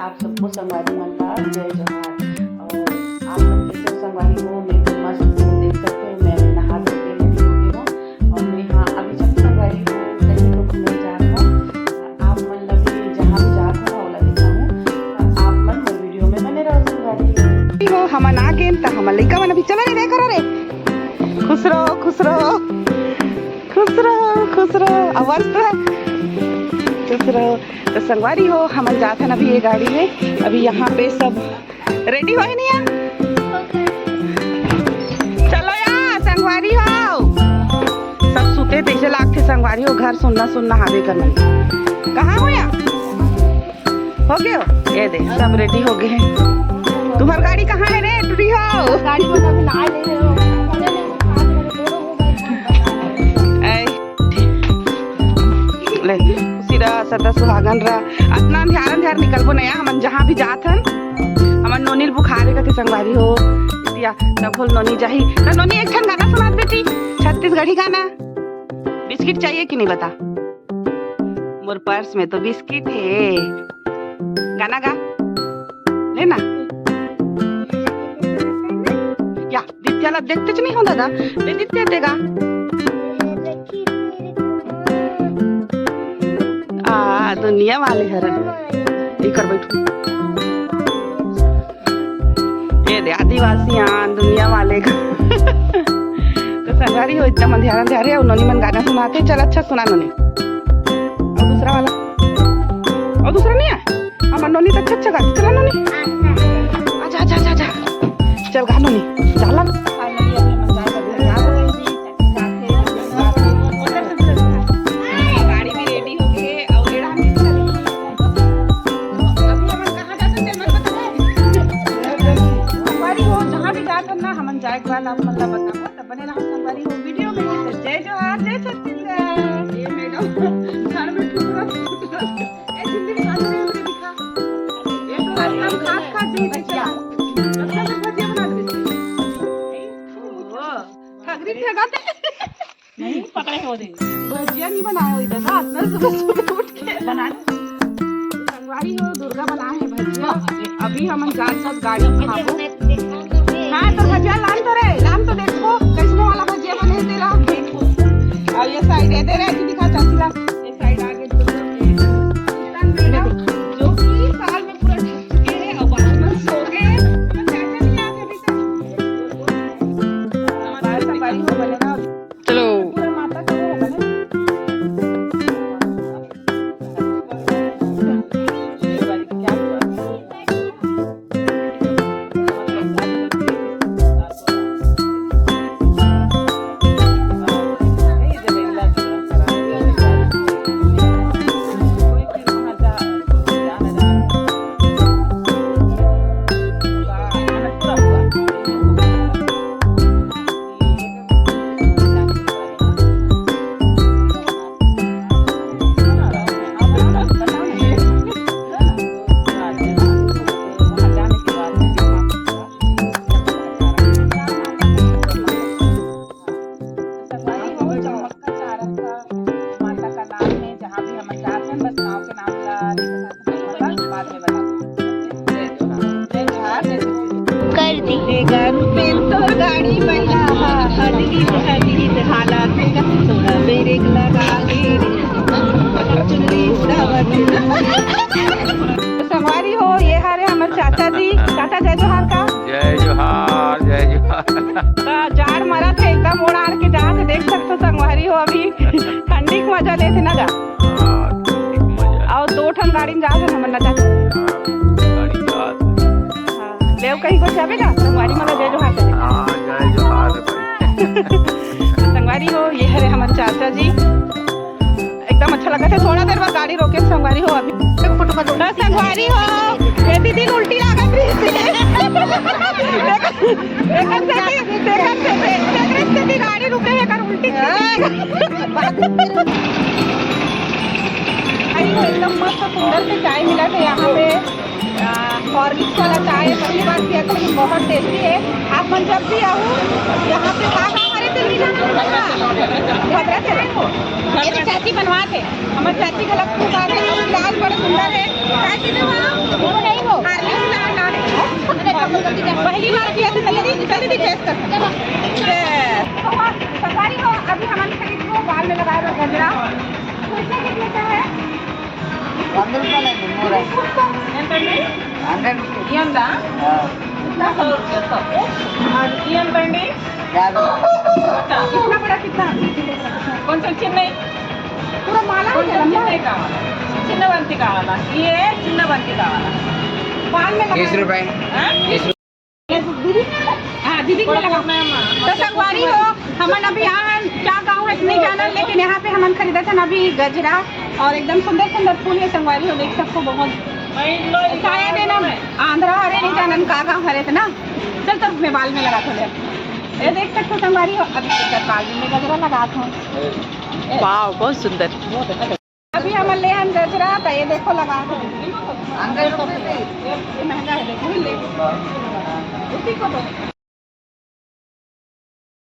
आप सबको संगवारी मन का जय जोहार। और आप सब कैसे संगवारी हो, मैं तो मस्त हूँ, देख सकते हो मैं नहा धो के रेडी हो गई हूँ। और मैं हाँ अभी जब संगवारी हूँ कहीं तो घूमने जा रहा हूँ। आप मन लगे जहाँ भी जा रहा हूँ दिखा हूँ, आप मन मोर वीडियो में बने रहो संगवारी हो। हम आ गए तो हम लड़का मन अभी चलो रे करो रे, खुश रहो खुश रहो खुश रहो खुश रहो, आवाज तो है खुश रहो। तो संगवारी हो हम जाते हैं अभी ये गाड़ी में, अभी यहाँ पे सब रेडी हो ही नहीं है। चलो यार संगवारी हो, सब सुते पैसे लाख थे संगवारी हो, घर सुनना सुनना हावे करना। कहाँ हो यार, हो गए हो, ये दे सब रेडी हो गए हैं। तुम्हारी गाड़ी कहाँ है रे टूटी हो? गाड़ी बता भी ना ले रहे हो ले सिरा सदा सुहागन रा अपना ध्यान ध्यान निकलबो नया। हम जहाँ भी जात हन हमर नोनील बुखारे का संगवारी हो दिया तब बोल नोनी जाही ना। नोनी एक ठन गाना सुना बेटी, छत्तीसगढ़ी गाना। बिस्किट चाहिए कि नहीं बता, मोर पर्स में तो बिस्किट है, गाना गा लेना। या दित्याला देखते नहीं हो दादा, ले दित्या देगा। दुनिया वाले हरन कर बैठू, ये दे आदिवासी दुनिया वाले का। तो संगवारी हो एकदम अंधेरा अंधेरा, उन्होंने मन गाना सुनाते। चल अच्छा सुना नोनी, और दूसरा वाला, और दूसरा नहीं है हमार नोनी तो अच्छा अच्छा गाती। चला नोनी आजा आजा आजा आजा, चल गा नोनी चला। आप मतलब बताओ तब बने रहा संगवारी हो वीडियो में। तो जय जोहार जय छत्तीसगढ़। ये मैडम घर में ठुकरा ए जिंदगी खा रहे हो दिखा, ये तो हम खा जी बचिया अच्छा से भजिया बना दे। ओ ठगरी ठगाते नहीं पकड़े हो दे, भजिया नहीं बनाए हो इधर रात में सुबह उठ के बना। संगवारी हो दुर्गा बनाए है भजिया, अभी हम जात गाड़ी में खाबो। हाँ तो भजिया लान तो रे, लान तो देखो कैसनो वाला भजिया बने तेरा देखो। और ये साइड है दे रहे दिखा चाची ला, ये साइड आगे जो कि साल में पूरा ढक चुके हैं और बाद में सो गए। चाचा नहीं आते अभी तक, हमारा संगवारी हो बने ना। चलो पूरा माता का हो बने। गाड़ी महिला हालात ब्रेक लगा संगवारी हो। ये हारे हमारे चाचा जी, चाचा जय जोहार का जय जोहार जय जोहार। जाड़ मरा थे एकदम ओढ़ आड़ के जहाँ से देख सकते संगवारी हो। अभी ठंडी का मजा लेते ना जा, और दो ठन गाड़ी में जा हम ना जा देव कहीं को जाएगा संगवारी मतलब जय जोहार करे। जय जोहार संगवारी हो ये है हमारे चाचा जी, एकदम अच्छा लगा था। थोड़ा देर बाद गाड़ी रोके संगवारी हो। अभी संगवारी हो ये दीदी उल्टी लागत रही गाड़ी रुके है कर उल्टी एकदम मस्त सुंदर से चाय मिला था यहाँ पे। हॉर्लिक्स वाला चाय पहली बार किया था, लेकिन बहुत टेस्टी है। आप मन जब भी आओ यहाँ पे हमारे दिल्ली ये तो चाची बनवा थे, हमारे चाची का लक्ष्मी बाग है, बड़ा सुंदर है। गजरा पैसा कितने का है 100 రూపాయలు మూర ఎంతండి 100 రూపాయలు ఈ ఉందా 100 रुपये और ఈ ఎంతండి 50 अच्छा इतना बड़ा कितना కొంచెం చిన్నవి पूरा माला కొంచెం చిన్నవి కావాలా చిన్న బంతి కావాలా ఏ చిన్న బంతి కావాలా पान में 30 रुपए दीदी हाँ दीदी को लगा तो संगवारी हो हमन अभी यहाँ क्या गाँव है नहीं जाना लेकिन यहाँ पे हमन खरीदा था अभी गजरा और एकदम सुंदर सुंदर फूल है संगवारी हो देख सबको बहुत शायद है ना आंध्रा हरे नहीं जाना का गाँव हरे थे ना चल तो मैं बाल में लगा था ये देख सकते हो संगवारी हो अभी बाल में गजरा लगा था वाह बहुत सुंदर अभी हम ले हम गजरा तो ये देखो लगा था 100 रुपए ये महंगा है देखो ले उसी को दो